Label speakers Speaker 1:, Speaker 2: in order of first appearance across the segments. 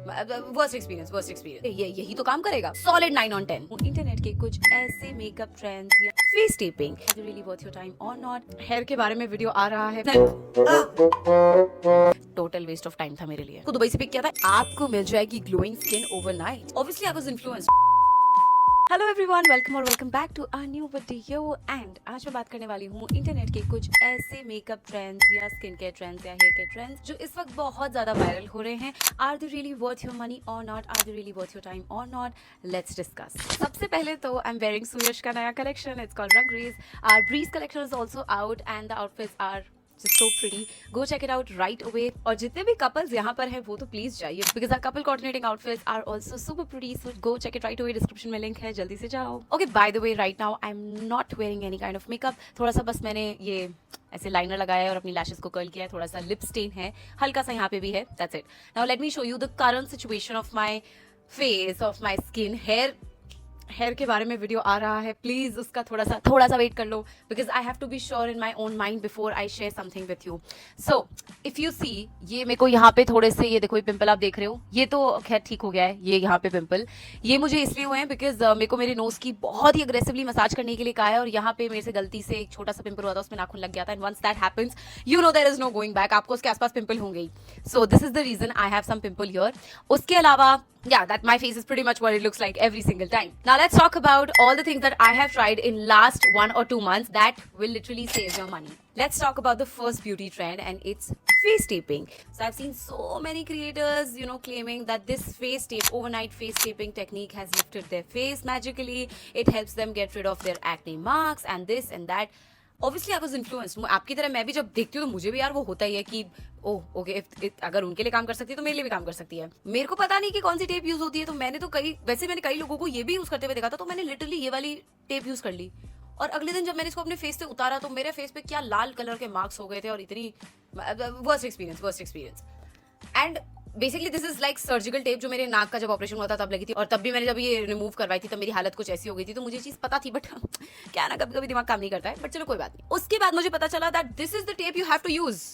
Speaker 1: Worst experience ये यही तो काम करेगा। Solid 9 on 10। इंटरनेट के कुछ ऐसे मेकअप ट्रेंड्स या face taping really worth your time और नॉट। हेयर के बारे में वीडियो आ रहा है, टोटल वेस्ट ऑफ टाइम था मेरे लिए। तो दुबई से पिक किया था, आपको मिल जाएगी glowing skin overnight. Obviously I was influenced. Hello everyone, welcome back to a new video. And आज मैं बात करने वाली हूँ इंटरनेट के कुछ ऐसे मेकअप ट्रेंड्स या स्किन केयर ट्रेंड्स या हेयर केयर ट्रेंड्स जो इस वक्त बहुत ज्यादा वायरल हो रहे हैं। Are they really worth your money or not? Are they really worth your time और नॉट? Let's discuss. सबसे पहले तो आई एम वेयरिंग सूरज का नया collection, it's called Rang Rez. Our breeze collection is also out and the outfits are just so pretty. Go check it out right away. और जितने भी couples यहाँ पर हैं वो तो प्लीज जाइए because our couple coordinating outfits are also super pretty. So go check it right away. Description में link है, जल्दी से जाओ. Okay, by the way, right now I'm not wearing any kind of makeup. थोड़ा सा बस मैंने ये ऐसे लाइनर लगाया है और अपनी लैशेस को कर्ल किया है, थोड़ा सा लिप स्टेन है, हल्का सा यहाँ पे भी है. That's it. Now let me show you the current situation of my face, of my skin, hair के बारे में वीडियो आ रहा है, प्लीज उसका थोड़ा सा वेट कर लो because I have to be sure in my own mind before I share something with you. So if you see, ये मेरे को यहाँ पे थोड़े से, ये देखो ये पिंपल आप देख रहे हो, ये तो खैर ठीक हो गया है. ये यहाँ पे पिंपल ये मुझे इसलिए हुए हैं बिकॉज मेरे को मेरे नोज की बहुत ही अग्रेसिवली मसाज करने के लिए कहा है और यहाँ पे मेरे से गलती से एक छोटा सा पिंपल हुआ था, उसमें नाखून लग गया था. And once that happens you know there is no going back. आपको उसके आसपास पिंपल होंगे ही. So this is the reason I have some pimple here. उसके अलावा yeah, that my face is pretty much what it looks like every single time. Now let's talk about all the things that I have tried in last 1 or 2 months that will literally save your money. Let's talk about the first beauty trend and it's face taping. So I've seen so many creators, claiming that this face tape, overnight face taping technique has lifted their face magically. It helps them get rid of their acne marks and this and that. Obviously I was influenced. आपकी तरह मैं भी जब देखती हूँ तो मुझे भी यार वो होता ही है कि ओह ओके, अगर उनके लिए काम कर सकती है तो मेरे लिए भी काम कर सकती है. मेरे को पता नहीं कि कौन सी टेप यूज होती है, तो मैंने तो मैंने कई लोगों को ये भी यूज करते हुए देखा था, तो मैंने लिटरली ये वाली टेप यूज कर ली. और अगले दिन जब मैंने इसको अपने फेस से उतारा तो मेरे फेस पे क्या लाल कलर के मार्क्स हो गए थे और इतनी worst experience. And basically this is like surgical tape जो मेरे नाक का जब ऑपरेशन हुआ था तब लगी थी, और तब भी मैंने जब ये रिमूव करवाई थी तब मेरी हालत कुछ ऐसी हो गई थी. तो मुझे चीज पता थी, बट क्या ना कभी कभी दिमाग काम नहीं करता है, बट चलो कोई बात नहीं. उसके बाद मुझे पता चला that this is the tape you have to use.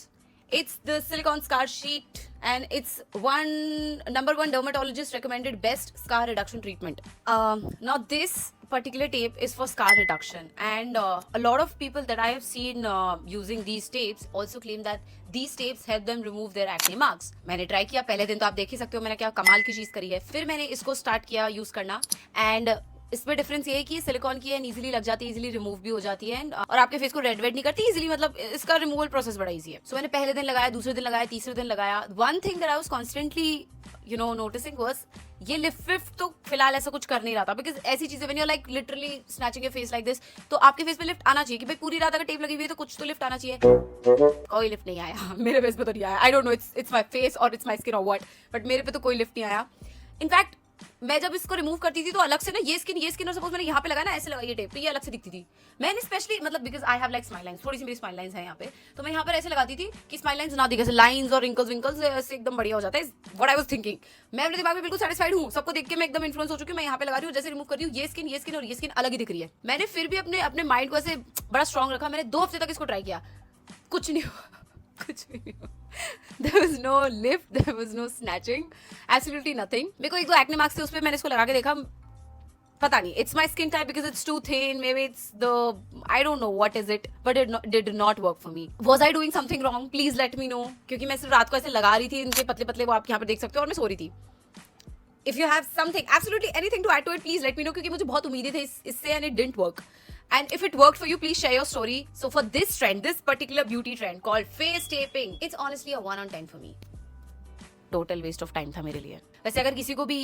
Speaker 1: It's the silicone scar sheet and it's number one dermatologist recommended best scar reduction treatment. Now this particular tape is for scar reduction and a lot of people that I have seen using these tapes also claim that these tapes help them remove their acne marks. मैंने try किया, पहले दिन तो आप देख ही सकते हो मैंने क्या कमाल की चीज करी है. फिर मैंने इसको स्टार्ट किया यूज करना एंड इसमें डिफरेंस ये है कि सिलिकॉन की है, इजीली लग जाती है, इजीली रिमूव भी हो जाती है और आपके फेस को रेड वेड नहीं करती इजीली. मतलब इसका रिमूवल प्रोसेस बड़ा इजी है. सो मैंने पहले दिन लगाया, दूसरे दिन लगाया, तीसरे दिन लगाया. One thing that I was constantly noticing was ये लिफ्ट तो फिलहाल ऐसा कुछ कर नहीं रहा था बिकॉज ऐसी चीजें when you like literally snatching your face like this, तो आपके फेस पे लिफ्ट आना चाहिए कि भाई पूरी रात अगर टेप लगी हुई है तो कुछ तो लिफ्ट आना चाहिए. कोई लिफ्ट नहीं आया मेरे फेस पे तो नहीं आया. I don't know it's my face और इट्स माय स्किन और व्हाट, बट मेरे पे तो कोई लिफ्ट नहीं आया. इनफैक्ट मैं जब इसको रिमूव करती थी तो अलग से ना ये स्किन और सपोज मैंने यहाँ पे लगाया ना, ऐसे लगाई ये टेप तो ये अलग से दिखती थी. मैंने स्पेशली मतलब because I have like smile lines, थोड़ी सी मेरी स्माइल लाइंस है यहाँ पे, तो मैं यहाँ पर ऐसे लगाती थी कि स्माइल लाइंस ना दिखे, लाइंस और रिंकल्स ऐसे एकदम बढ़िया हो जाता है. What I was thinking. मैं अपने दिमाग में बिल्कुल सेटिस्फाइड हूँ, सबको देख के मैं एकदम इन्फ्लुएंस हो चुकी हूँ. मैं यहाँ पे लगा रही हूँ, जैसे रिमूव कर रही हूँ ये स्किन और ये स्किन अलग ही दिख रही है. मैंने फिर भी अपने माइंड को ऐसे बड़ा स्ट्रॉन्ग रखा. मैंने 2 हफ्ते तक इसको ट्राई किया, कुछ नहीं हुआ. There was no lift, there was no snatching, absolutely nothing. मेरे को 1-2 acne marks थे, उस पे मैंने इसको लगा के देखा, पता नहीं, it's my skin type because it's too thin, maybe it's I don't know what is it, but it did not work for me. Was I doing something wrong? Please let me know, क्योंकि मैं सिर्फ रात को ऐसे लगा रही थी, इनके पतले वो आप यहाँ पे देख सकते हो, और मैं सो रही थी. If you have something, absolutely anything to add to it, please let me know, क्योंकि मुझे बहुत उम्मीदें थे इससे and it didn't work. And if it worked for you, please share your story. So for this trend, this particular beauty trend called face taping, it's honestly a 1 on 10 for me. Total waste of time था मेरे लिए. वैसे अगर किसी को भी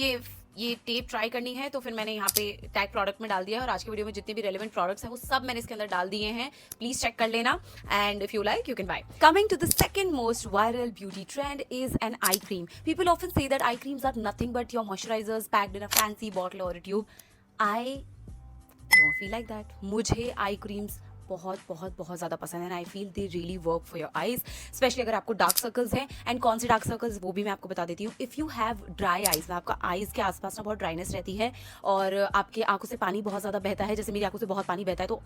Speaker 1: ये tape try करनी है तो फिर मैंने यहाँ पे टैग प्रोडक्ट में डाल दिया है, और आज की वीडियो में जितने भी रेलेवेंट प्रोडक्ट्स हैं वो सब मैंने इसके अंदर डाल दिए हैं. प्लीज चेक कर लेना and if you like you can buy. Coming to the second most viral beauty trend is an eye cream. People often say that eye creams are nothing but your moisturisers packed in a fancy bottle or tube. I don't feel like that. मुझे eye creams बहुत ज़्यादा पसंद है. I feel they really work for your eyes, especially अगर आपको dark circles हैं. And कौन से डार्क सर्कल्स वो भी मैं आपको बता देती हूँ. If you have dry eyes, में आपका आईज के आसपास ना बहुत ड्राइनेस रहती है और आपके आंखों से पानी बहुत ज़्यादा बहता है, जैसे मेरी आंखों से बहुत पानी बहता है, तो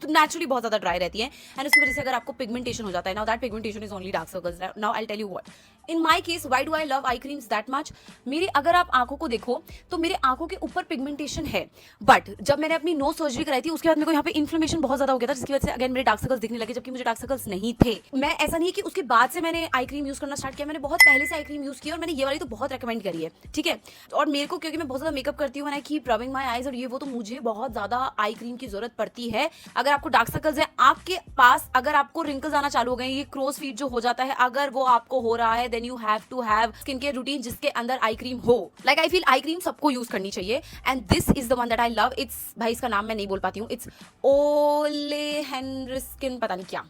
Speaker 1: नेचुरली बहुत ज़्यादा ड्राई रहती है. एंड उसकी वजह से अगर आपको पिगमेंटेशन हो जाता है, now that pigmentation is only dark circles. Now I tell you what, in my case why do I love eye creams that much, मेरी अगर आप आंखों को देखो तो मेरे आंखों के ऊपर पिगमेंटेशन है, बट जब मैंने अपनी नोज सर्जरी कराई थी उसके बाद मेरे को यहाँ पे इन्फ्लेमेशन बहुत ज्यादा हो गया था, जिसकी वजह से अगेन मेरे डार्क सर्कल्स दिखने लगे, जबकि मुझे डार्क सर्कल्स नहीं थे। मैं ऐसा नहीं है कि उसके बाद से मैंने आई क्रीम यूज करना स्टार्ट किया, मैंने बहुत पहले से आई क्रीम यूज की और मैंने ये वाली तो बहुत रेकमेंड करी है, ठीक है। और मेरे को क्योंकि मैं बहुत ज्यादा मेकअप करती हूँ, I keep rubbing my eyes और ये वो, तो मुझे बहुत ज्यादा आई क्रीम की जरूरत पड़ती है। अगर आपको डार्क सर्कल्स है आपके पास, अगर आपको रिंकल्स आना चालू हो गए, ये क्रोज फीट जो हो जाता है, अगर वो आपको हो रहा है, then you have to have skin care routine जिसके अंदर आई क्रीम हो। Like I feel eye cream सबको यूज करनी चाहिए and this is the one that I love. It's, भाई इसका नाम मैं नहीं बोल पाती हूँ, इट्स ओले हेनरिस्किन, पता नहीं क्या।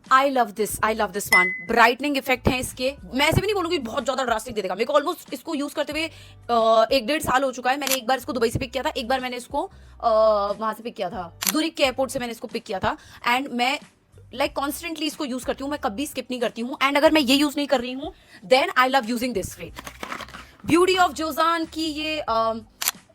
Speaker 1: I love this one. Brightening effect है इसके, मैं ऐसे भी नहीं बोलूंगी बहुत ज्यादा ड्रास्टिक दे देगा, मेरे को ऑलमोस्ट इसको यूज करते हुए 1-1.5 साल हो चुका है। मैंने एक बार इसको दुबई से पिक किया था, एक बार मैंने इसको वहां से पिक किया था, ज़ुरिक के एयरपोर्ट से मैंने इसको पिक किया था एंड मैं लाइक कॉन्स्टेंटली इसको यूज करती हूँ, मैं कभी स्किप नहीं करती हूँ। एंड अगर मैं ये यूज नहीं कर रही हूँ then I love using this fat. Beauty of Joseon की ये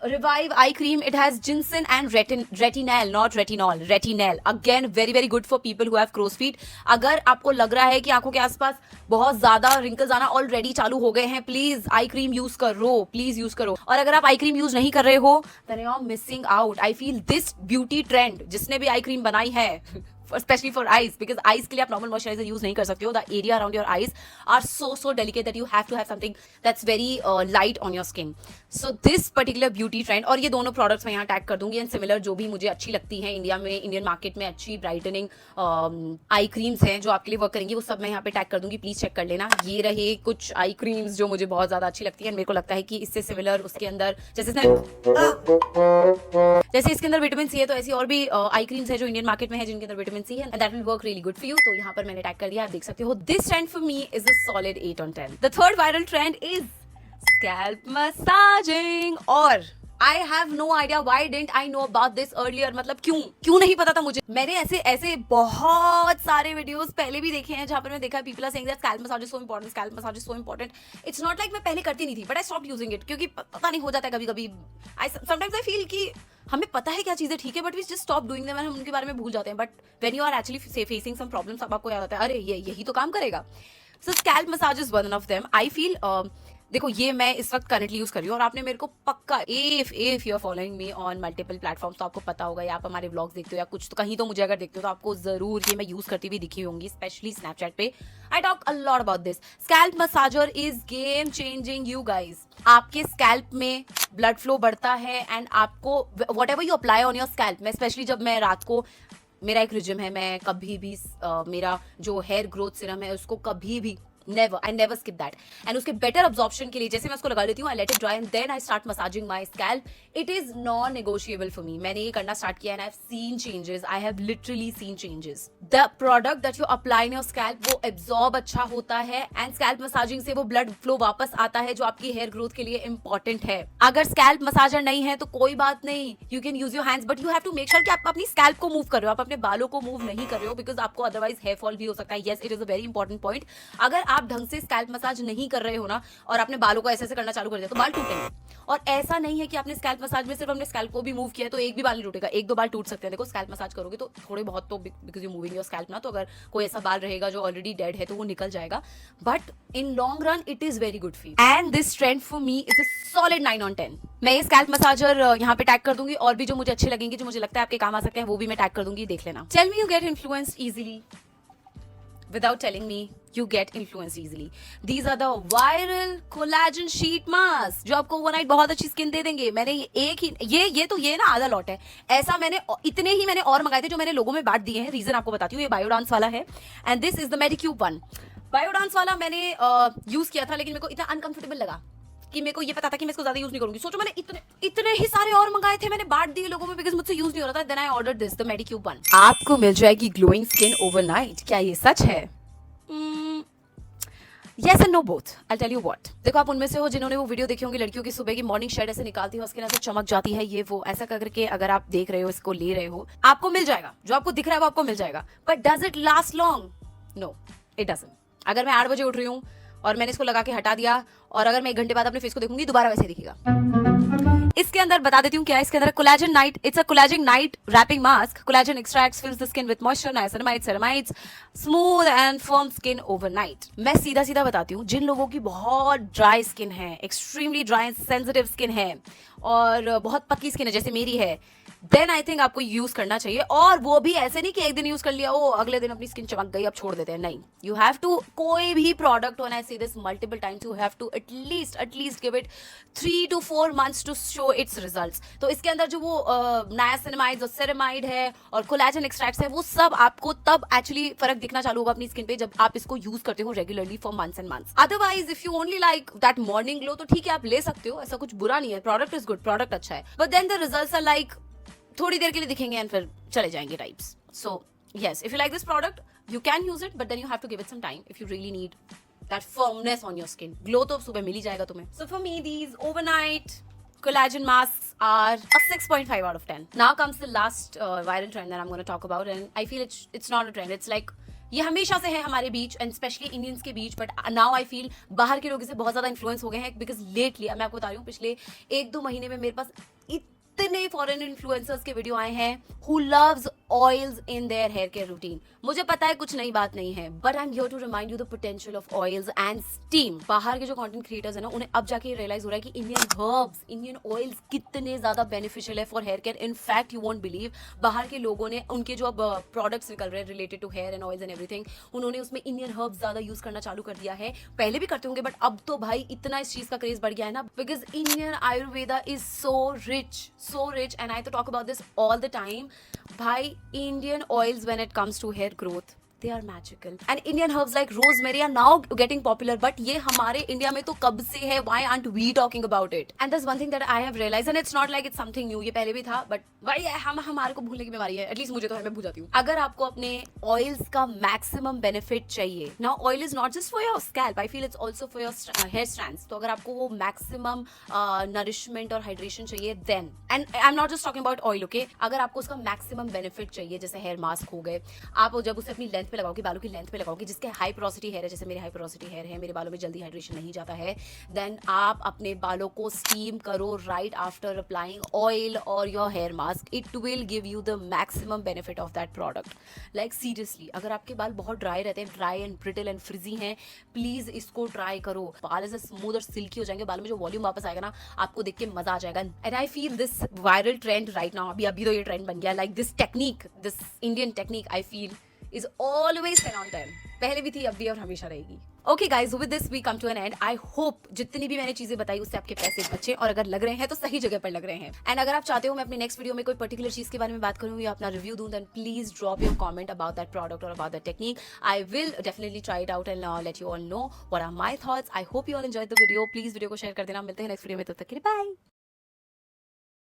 Speaker 1: revive eye cream, it has ginseng and retinal, not retinol, retinal. Again very very good for people who have crow's feet. अगर आपको लग रहा है कि आंखों के आसपास बहुत ज्यादा रिंकल्स आना ऑलरेडी चालू हो गए हैं, प्लीज आई क्रीम यूज करो, प्लीज यूज करो। और अगर आप आई क्रीम यूज नहीं कर रहे हो then you are missing out. I feel this beauty trend जिसने भी आई क्रीम बनाई है, especially for eyes, because eyes के लिए आप normal moisturizer use नहीं कर सकते हो, the area around your eyes are so delicate that you have to have something that's very light on your skin. So this particular beauty trend, और ये दोनों products मैं यहाँ टैग कर दूंगी, एंड सिमिलर जो भी मुझे अच्छी लगती हैं इंडिया में, इंडियन मार्केट में अच्छी ब्राइटनिंग आई क्रीम्स हैं जो आपके लिए वर्क करेंगी, वो सब मैं यहाँ पे टैग कर दूंगी, प्लीज चेक कर लेना। ये रहे कुछ आई क्रीम्स जो मुझे बहुत ज्यादा अच्छी लगती है, मेरे को लगता है कि इससे सिमिलर उसके अंदर जैसे इसके अंदर विटामिन सी है, तो ऐसी और भी आई क्रीम्स है जो इंडियन मार्केट में है जिनके अंदर विटामिन सी है, and that will work really good for you. तो यहाँ पर मैंने टैग कर दिया, आप देख सकते हो। This trend for me is a solid 8 on 10। The third viral trend is scalp massaging, और I have no idea why didn't I know about this earlier। मतलब क्यों नहीं पता था मुझे। मैंने ऐसे बहुत सारे वीडियोस पहले भी देखे हैं जहां पर मैं देखा है people are saying that scalp massage is so important, scalp massage is so important। It's not like मैं पहले करती नहीं थी, but I stopped using it क्योंकि पता नहीं हो जाता है कभी-कभी। Sometimes I feel कि हमें पता है क्या चीजें ठीक है, but we just stop doing them, हम उनके बारे में भूल जाते हैं। But when you are actually facing some problems, अब आपको याद आता है अरे यही तो काम करेगा। So scalp massage is one of them. I feel देखो ये मैं इस वक्त करंटली यूज कर रही हूँ, और आपने मेरे को पक्का if you are following me on multiple platforms तो आपको पता होगा, या आप हमारे व्लॉग्स देखते हो या कुछ तो कहीं तो मुझे अगर देखते हो तो आपको जरूर ये मैं यूज करती हुई दिखी होंगी, स्पेशली स्नैपचैट पे। I talk a lot about this. Scalp massager is game changing you guys. आपके स्कैल्प में ब्लड फ्लो बढ़ता है एंड आपको what ever you apply on your scalp में, स्पेशली जब मैं रात को, मेरा एक रिजिम है, मैं कभी भी मेरा जो हेयर ग्रोथ सीरम है उसको कभी भी I never skip that। and उसके better absorption के लिए जैसे मैं उसको लगा लेती हूँ, I let it dry and then I start massaging my scalp। It is non-negotiable for me। मैंने ये करना start किया and I've seen changes। I have literally seen changes। The product that you apply in your scalp वो absorb अच्छा होता है and scalp massaging से वो blood flow वापस आता है जो आपकी hair growth के लिए important है। अगर scalp massager नहीं है तो कोई बात नहीं, you can use your hands, but you have to make sure कि आप अपनी scalp को move कर रहे हो, आप अपने बालों को move नहीं कर रहे हो, because आपको otherwise hair fall भी हो सकता है। Yes, it is a very important point। अगर आप ढंग से स्कैल्प मसाज नहीं कर रहे हो ना, और आपने बालों को ऐसे करना चालू कर दिया तो बाल टूटेंगे। और ऐसा नहीं है कि आपने स्कैल्प मसाज में सिर्फ अपने स्कैल्प को भी मूव किया तो एक भी बाल नहीं टूटेगा, 1-2 बाल टूट सकते हैं। देखो स्कैल्प मसाज करोगे तो थोड़े बहुत तो, because you moving your scalp ना, तो अगर कोई ऐसा बाल रहेगा जो ऑलरेडी डेड है तो वो निकल जाएगा, but in long run it is very good for you. And this trend for me is a solid 9 on 10। मैं ये स्कैल्प मसाजर यहाँ पे टैग कर दूंगी, और भी जो मुझे अच्छे लगेंगे, जो मुझे लगता है आपके काम आ सकते हैं, वो भी मैं टैग कर दूंगी, देख लेना। Tell me you get influenced easily without telling me you get influenced easily। These are the viral collagen sheet mask जो आपको ओवरनाइट बहुत अच्छी स्किन दे देंगे। मैंने एक ही ये ना आधा लॉट है, ऐसा मैंने इतने ही मैंने और मंगाए थे जो मैंने लोगों में बांट दिए हैं। रीजन आपको बताती हूँ। ये बायोडांस वाला है and this is the Medicube one. Biodance वाला मैंने यूज किया था, लेकिन मेरे को इतना अनकंफर्टेबल लगा कि मेरे को ये पता था कि मैं इसको ज्यादा यूज नहीं करूंगी। सोचो मैंने इतने ही सारे और मंगाए थे, मैंने बांट दिए लोगों में, बिकॉज मुझसे यूज नहीं हो रहा था। Then I order this the Medicube one. आपको मिल जाएगी ग्लोइंग स्किन ओवरनाइट, क्या ये सच है? Yes and no both। I'll tell you what। देखो आप उनमें से हो जिन्होंने वो वीडियो देखी होंगी, लड़कियों की सुबह की मॉर्निंग शेड ऐसे निकालती है, स्किन ऐसे चमक जाती है, ये वो ऐसा करके अगर आप देख रहे हो, इसको ले रहे हो, आपको मिल जाएगा। जो आपको दिख रहा है वो आपको मिल जाएगा, but does it last long? No, it doesn't. अगर मैं 8 बजे उठ रही हूँ और मैंने इसको लगा के हटा दिया, और अगर मैं 1 घंटे बाद अपने फेस को देखूंगी दोबारा वैसे दिखेगा। इसके अंदर बता देती हूँ क्या है इसके अंदर। Collagen night, it's a collagen night wrapping mask. Collagen extracts fills the skin with moisture, niacinamide, ceramides, smooth and firm skin overnight. मैं सीधा सीधा बताती हूँ, जिन लोगों की बहुत ड्राई स्किन है, extremely dry and sensitive skin है और बहुत पतली स्किन है जैसे मेरी है, देन आई थिंक आपको यूज करना चाहिए। और वो भी ऐसे नहीं कि एक दिन यूज कर लिया ओ अगले दिन अपनी स्किन चमक गई अब छोड़ देते हैं, नहीं। यू हैव टू, कोई भी product, when I say this multiple times, you have to at least give it 3 to 4 months to show its results. तो इसके अंदर जो वो नायासिनामाइड और सेरेमाइड है और कोलेजन एक्सट्रैक्ट्स है, वो सब आपको तब एक्चुअली फर्क दिखना चालू होगा अपनी स्किन पे जब आप इसको यूज करते हो regularly for months and months. Otherwise if you only like that morning glow, तो ठीक है आप ले सकते हो, ऐसा कुछ बुरा नहीं है, प्रोडक्ट इज गुड, प्रोडक्ट अच्छा है, but then the results are like थोड़ी देर के लिए दिखेंगे एंड फिर चले जाएंगे types. So yes, if you like this product you can use it, but then you have to give it some time if you really need that firmness on your skin. Glow तो सुबह मिल ही जाएगा तुम्हें। So for me these overnight collagen masks are a 6.5 out of 10. Now comes the last viral trend that I'm going to talk about, and I feel it's not a trend, it's like ये हमेशा से है हमारे बीच and specially Indians के बीच, but now I feel बाहर के लोग इससे बहुत ज्यादा इन्फ्लुएंस हो गए हैं बिकॉज लेटली, मैं आपको बता रही हूँ, पिछले 1-2 महीने में मेरे पास इतने फॉरेन इन्फ्लुएंसर्स के वीडियो आए हैं who loves oils in their hair care routine. मुझे पता है कुछ नई बात नहीं है, but I am here to remind you the potential of oils and steam. बाहर के जो कंटेंट क्रिएटर्स है ना, उन्हें अब जाके रियलाइज हो रहा है कि इंडियन हर्ब्स, इंडियन ऑयल्स कितने ज्यादा बेनिफिशियल है for hair care. In fact you won't believe, बाहर के लोगों ने उनके जो अब प्रोडक्ट्स निकल रहे हैं related to hair and oils and everything, उन्होंने उसमें इंडियन हर्ब्स ज्यादा यूज करना चालू कर दिया है। पहले भी करते होंगे बट अब तो भाई इतना इस चीज का क्रेज बढ़ गया है ना, because Indian Ayurveda is so rich and I to talk about this all the time. Bhai, Indian oils when it comes to hair growth, they are magical. And Indian herbs like rosemary are now getting popular, but ये हमारे India में तो कब से है? Why aren't we talking about it? And there's one thing that I have realized, and it's not like it's something new, ये पहले भी था, but भाई हमारे को भूलने की बीमारी है, एटलीस्ट मुझे तो है, मैं भूल जाती हूँ। अगर आपको अपने ऑयल्स का मैक्सिमम बेनिफिट चाहिए, now oil is not just for your scalp, I feel it's also for your hair strands. तो अगर आपको वो मैक्सिमम नरिशमेंट और हाइड्रेशन चाहिए, then, and I am not just talking about oil, okay, अगर आपको उसका मैक्सिमम बेनिफिट चाहिए, जैसे हेयर मास्क हो गए, आप जब उसे अपनी लेंथ पे लगाओगे, बालों की लेंथ पे लगाओगे, जिसके हाई पोरोसिटी हेयर है, जैसे मेरे हाई पोरोसिटी हेयर है, मेरे बालों में जल्दी हाइड्रेशन नहीं जाता है, देन आप अपने बालों को स्टीम करो राइट आफ्टर अप्लाइंग ऑयल और your hair mask, it will give you the maximum benefit of that product. Like seriously, अगर आपके बाल बहुत ड्राई रहते हैं, dry and brittle and frizzy हैं, प्लीज इसको ट्राई करो। बाल ऐसे स्मूथ और सिल्की हो जाएंगे, बालों में जो वॉल्यूम वापस आएगा ना, आपको देख के मजा आ जाएगा। And I feel this viral trend right now, अभी तो ये ट्रेंड बन गया, like this technique, this Indian technique, I feel is always 10 on 10. पहले भी थी, अब भी और हमेशा रहेगी। Okay guys, with this we come to an end. I hope जितनी भी मैंने चीजें बताई उससे आपके पैसे बचे, और अगर लग रहे हैं तो सही जगह पर लग रहे हैं। एंड अगर आप चाहते हो मैं अपनी नेक्स्ट वीडियो में कोई पर्टिकुलर चीज के बारे में बात करूँ या अपना रिव्यू दूं, then please drop your comment about that product और about that technique. I will definitely try it out and let you all know what are my thoughts. I hope you all enjoyed the video. Please video को share कर देना। मिलते हैं next video में, तब तक के लिए बाय।